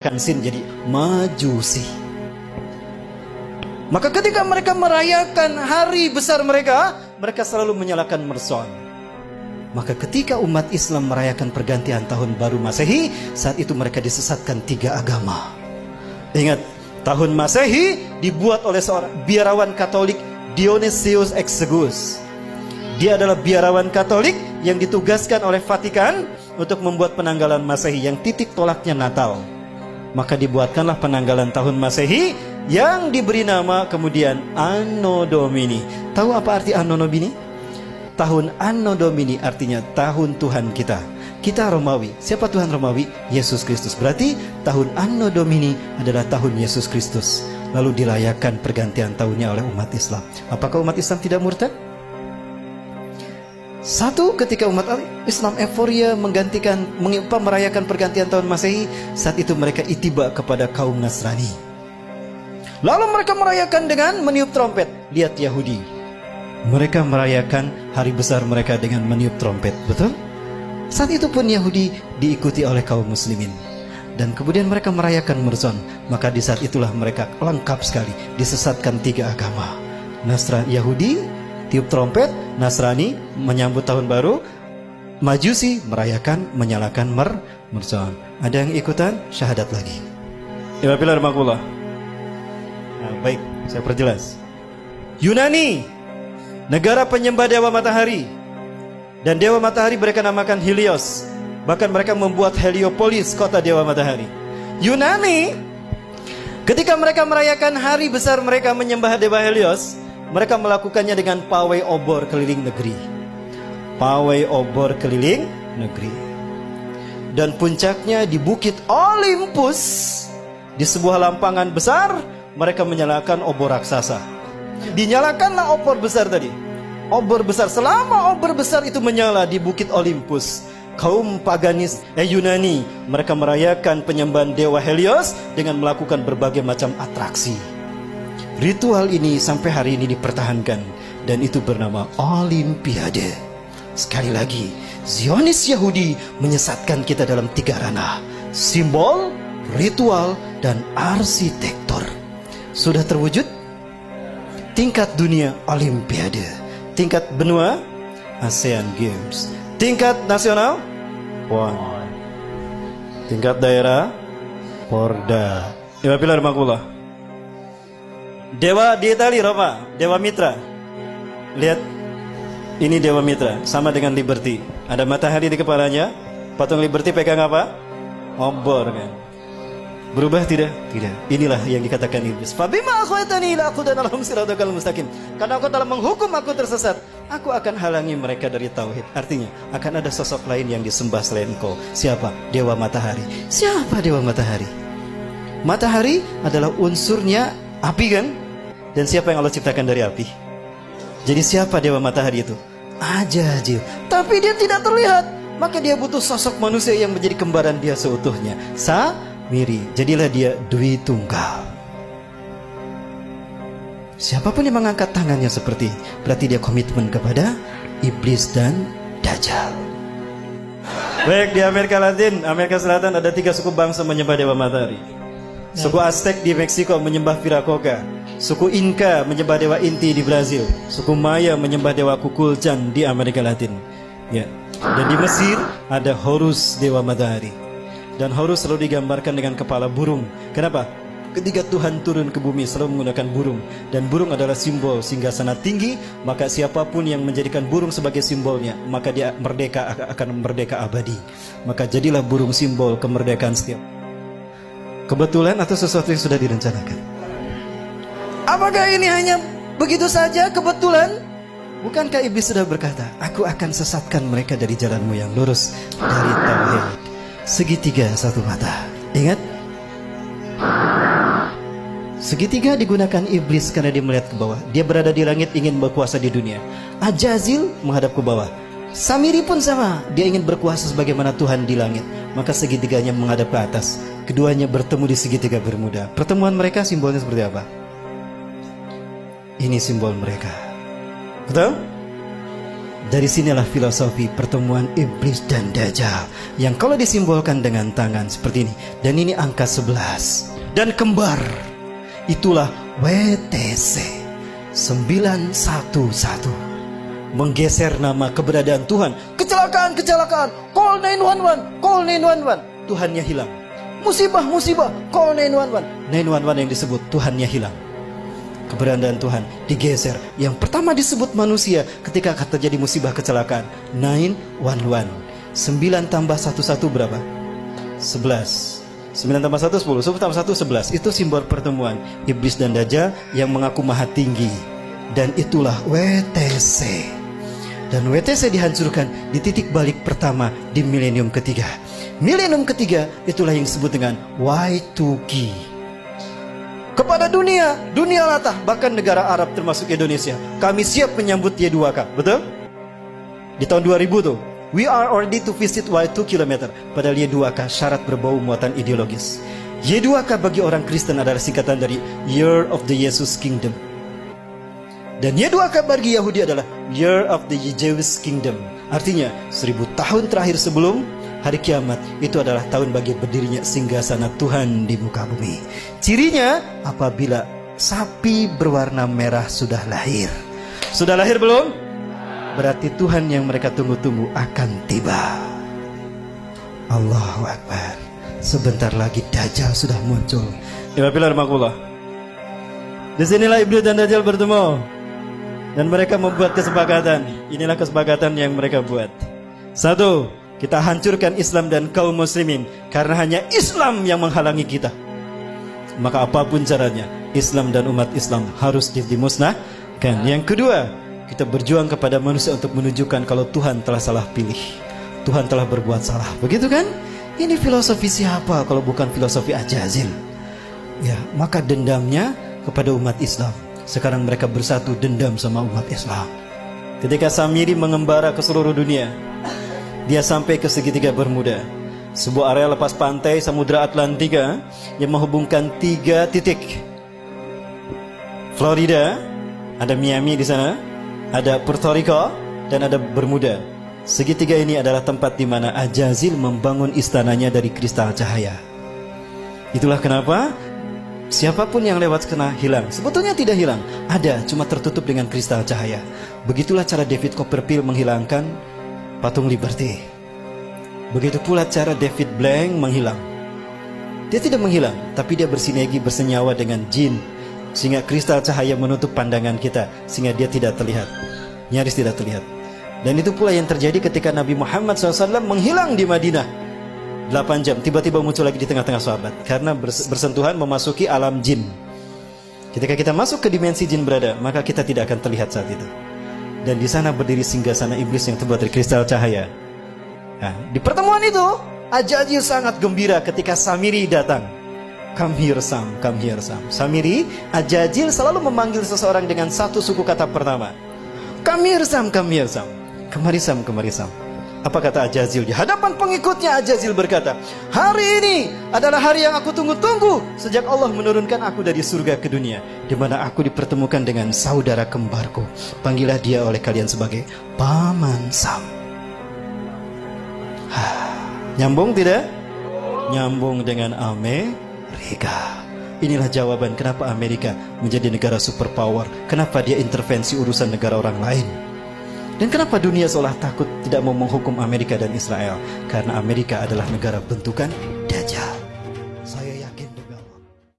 Sin jadi Majusi. Maka ketika mereka merayakan hari besar mereka, mereka selalu menyalakan mercon. Maka ketika umat Islam merayakan pergantian tahun baru Masehi, saat itu mereka disesatkan tiga agama. Ingat, tahun Masehi dibuat oleh seorang biarawan Katolik, Dionysius Exiguus. Dia adalah biarawan Katolik yang ditugaskan oleh Vatikan untuk membuat penanggalan Masehi yang titik tolaknya Natal. Maka dibuatkanlah penanggalan tahun Masehi yang diberi nama kemudian Anno Domini. Tahu apa arti Anno Domini? Tahun Anno Domini artinya tahun Tuhan kita. Kita Romawi. Siapa Tuhan Romawi? Yesus Kristus. Berarti tahun Anno Domini adalah tahun Yesus Kristus. Lalu dirayakan pergantian tahunnya oleh umat Islam. Apakah umat Islam tidak murtad? Satu, ketika umat Islam euforia merayakan pergantian tahun Masehi, saat itu mereka itiba kepada kaum Nasrani. Lalu mereka merayakan dengan meniup trompet. Lihat Yahudi, mereka merayakan hari besar mereka dengan meniup trompet, betul? Saat itu pun Yahudi diikuti oleh kaum muslimin. Dan kemudian mereka merayakan Mercon. Maka di saat itulah mereka lengkap sekali, disesatkan tiga agama. Yahudi tiup trompet, Nasrani menyambut tahun baru, Majusi merayakan, menyalakan Mercon. Ada yang ikutan? Syahadat lagi. Nah, baik, saya perjelas. Yunani, negara penyembah dewa matahari. Dan dewa matahari mereka namakan Helios. Bahkan mereka membuat Heliopolis, kota dewa matahari. Yunani, ketika mereka merayakan hari besar mereka menyembah dewa Helios, mereka melakukannya dengan pawai obor keliling negeri. Pawai obor keliling negeri. Dan puncaknya di Bukit Olympus, di sebuah lampangan besar, mereka menyalakan obor raksasa. Dinyalakanlah obor besar tadi. Obor besar, selama obor besar itu menyala di Bukit Olympus, kaum paganis Yunani, mereka merayakan penyembahan dewa Helios dengan melakukan berbagai macam atraksi. Ritual ini sampai hari ini dipertahankan, dan itu bernama Olimpiade. Sekali lagi, Zionis Yahudi menyesatkan kita dalam tiga ranah: simbol, ritual, dan arsitektur. Sudah terwujud? Tingkat dunia Olimpiade, tingkat benua ASEAN Games, tingkat nasional PON, tingkat daerah Porda. Dewa di Itali, Roma, Dewa Mitra. Lihat, ini Dewa Mitra, sama dengan Liberty. Ada matahari di kepalanya. Patung Liberty pegang apa? Obor, kan? Berubah tidak? Tidak. Inilah yang dikatakan iblis. Fabima akhwatani ila aqudanalhum siratal mustaqim. Karena engkau telah menghukum aku tersesat, aku akan halangi mereka dari tauhid. Artinya, akan ada sosok lain yang disembah selain engkau. Siapa? Dewa Matahari. Siapa Dewa Matahari? Matahari adalah unsurnya api, kan? Dan siapa yang Allah ciptakan dari api? Jadi siapa Dewa Matahari itu? Ajajil. Tapi dia tidak terlihat. Maka dia butuh sosok manusia yang menjadi kembaran dia seutuhnya. Samiri. Jadilah dia Dwi Tunggal. Siapapun yang mengangkat tangannya seperti, berarti dia komitmen kepada iblis dan Dajjal. Baik, di Amerika Latin, Amerika Selatan ada 3 suku bangsa menyembah Dewa Matahari. Suku Aztec di Meksiko menyembah Viracocha. Suku Inca menyembah dewa Inti di Brazil. Suku Maya menyembah dewa Kukulcan di Amerika Latin. Ya. Dan di Mesir ada Horus, dewa matahari. Dan Horus selalu digambarkan dengan kepala burung. Kenapa? Ketika Tuhan turun ke bumi selalu menggunakan burung. Dan burung adalah simbol singgasana tinggi. Maka siapapun yang menjadikan burung sebagai simbolnya, maka dia akan merdeka abadi. Maka jadilah burung simbol kemerdekaan setiap. Kebetulan atau sesuatu yang sudah direncanakan? Apakah ini hanya begitu saja kebetulan? Bukankah iblis sudah berkata, aku akan sesatkan mereka dari jalanmu yang lurus, dari tauhid. Segitiga satu mata. Ingat? Segitiga digunakan iblis karena dia melihat ke bawah. Dia berada di langit ingin berkuasa di dunia. Ajazil menghadap ke bawah. Samiri pun sama, dia ingin berkuasa sebagaimana Tuhan di langit. Maka segitiganya menghadap ke atas. Keduanya bertemu di segitiga Bermuda. Pertemuan mereka simbolnya seperti apa? Ini simbol mereka. Betul? Dari sinilah filosofi pertemuan iblis dan Dajjal, yang kalau disimbolkan dengan tangan seperti ini. Dan ini angka 11. Dan kembar, itulah WTC 911. Menggeser nama keberadaan Tuhan. Kecelakaan, kecelakaan, call 911, call 911. Tuhannya hilang. Musibah, musibah, call 911. 911 yang disebut, Tuhannya hilang. Keberadaan Tuhan digeser. Yang pertama disebut manusia ketika terjadi musibah kecelakaan, 911. 9 tambah 11 berapa? 11. 9 tambah 1 10. 10 tambah 1 11. Itu simbol pertemuan iblis dan Dajjal yang mengaku maha tinggi. Dan itulah WTC. Dan WTC dihancurkan di titik balik pertama di milenium ketiga. Milenium ketiga itulah yang disebut dengan Y2K. Kepada dunia latah, bahkan negara Arab termasuk Indonesia, kami siap menyambut Y2K, betul? Di tahun 2000 tuh, we are ready to visit Y2 km. Padahal Y2K syarat berbau muatan ideologis. Y2K bagi orang Kristen adalah singkatan dari Year of the Jesus Kingdom. Dan Y2K bagi Yahudi adalah Year of the Jewish Kingdom. Artinya 1000 tahun terakhir sebelum hari kiamat, itu adalah tahun bagi berdirinya singgasana Tuhan di muka bumi. Cirinya apabila sapi berwarna merah sudah lahir. Sudah lahir belum? Berarti Tuhan yang mereka tunggu-tunggu akan tiba. Allahu Akbar. Sebentar lagi Dajjal sudah muncul. Disinilah iblis dan Dajjal bertemu. Dan mereka membuat kesepakatan. Inilah kesepakatan yang mereka buat. 1. Kita hancurkan Islam dan kaum muslimin, karena hanya Islam yang menghalangi kita. Maka apapun caranya, Islam dan umat Islam harus dimusnahkan. Yang kedua, kita berjuang kepada manusia untuk menunjukkan kalau Tuhan telah salah pilih. Tuhan telah berbuat salah. Begitu kan? Ini filosofi siapa kalau bukan filosofi Ajazil? Ya, maka dendamnya kepada umat Islam. Sekarang mereka bersatu dendam sama umat Islam. Ketika Samiri mengembara ke seluruh dunia, dia sampai ke segitiga Bermuda, sebuah area lepas pantai Samudra Atlantika yang menghubungkan 3 titik. Florida, ada Miami di sana, ada Puerto Rico, dan ada Bermuda. Segitiga ini adalah tempat di mana Ajazil membangun istananya dari kristal cahaya. Itulah kenapa siapapun yang lewat kena hilang. Sebetulnya tidak hilang, ada, cuma tertutup dengan kristal cahaya. Begitulah cara David Copperfield menghilangkan patung Liberty. Begitu pula cara David Blank menghilang. Dia tidak menghilang, tapi dia bersinergi, bersenyawa dengan jin, sehingga kristal cahaya menutup pandangan kita, sehingga dia tidak terlihat, nyaris tidak terlihat. Dan itu pula yang terjadi ketika Nabi Muhammad SAW menghilang di Madinah 8 jam, tiba-tiba muncul lagi di tengah-tengah sahabat, karena bersentuhan memasuki alam jin. Ketika kita masuk ke dimensi jin berada, maka kita tidak akan terlihat saat itu. Dan di sana berdiri singgasana iblis yang terbuat dari kristal cahaya. Nah, di pertemuan itu Ajazil sangat gembira ketika Samiri datang. Come here Sam, come here Sam. Samiri, Ajazil selalu memanggil seseorang dengan satu suku kata pertama. Come here Sam, come here Sam. Kemari Sam, kemari Sam. Apa kata Ajazil? Di hadapan pengikutnya Ajazil berkata, hari ini adalah hari yang aku tunggu-tunggu sejak Allah menurunkan aku dari surga ke dunia, di mana aku dipertemukan dengan saudara kembarku. Panggillah dia oleh kalian sebagai Paman Sam. Nyambung tidak? Nyambung dengan Amerika. Inilah jawaban kenapa Amerika menjadi negara superpower. Kenapa dia intervensi urusan negara orang lain. Dan kenapa dunia seolah takut tidak mau menghukum Amerika dan Israel? Karena Amerika adalah negara bentukan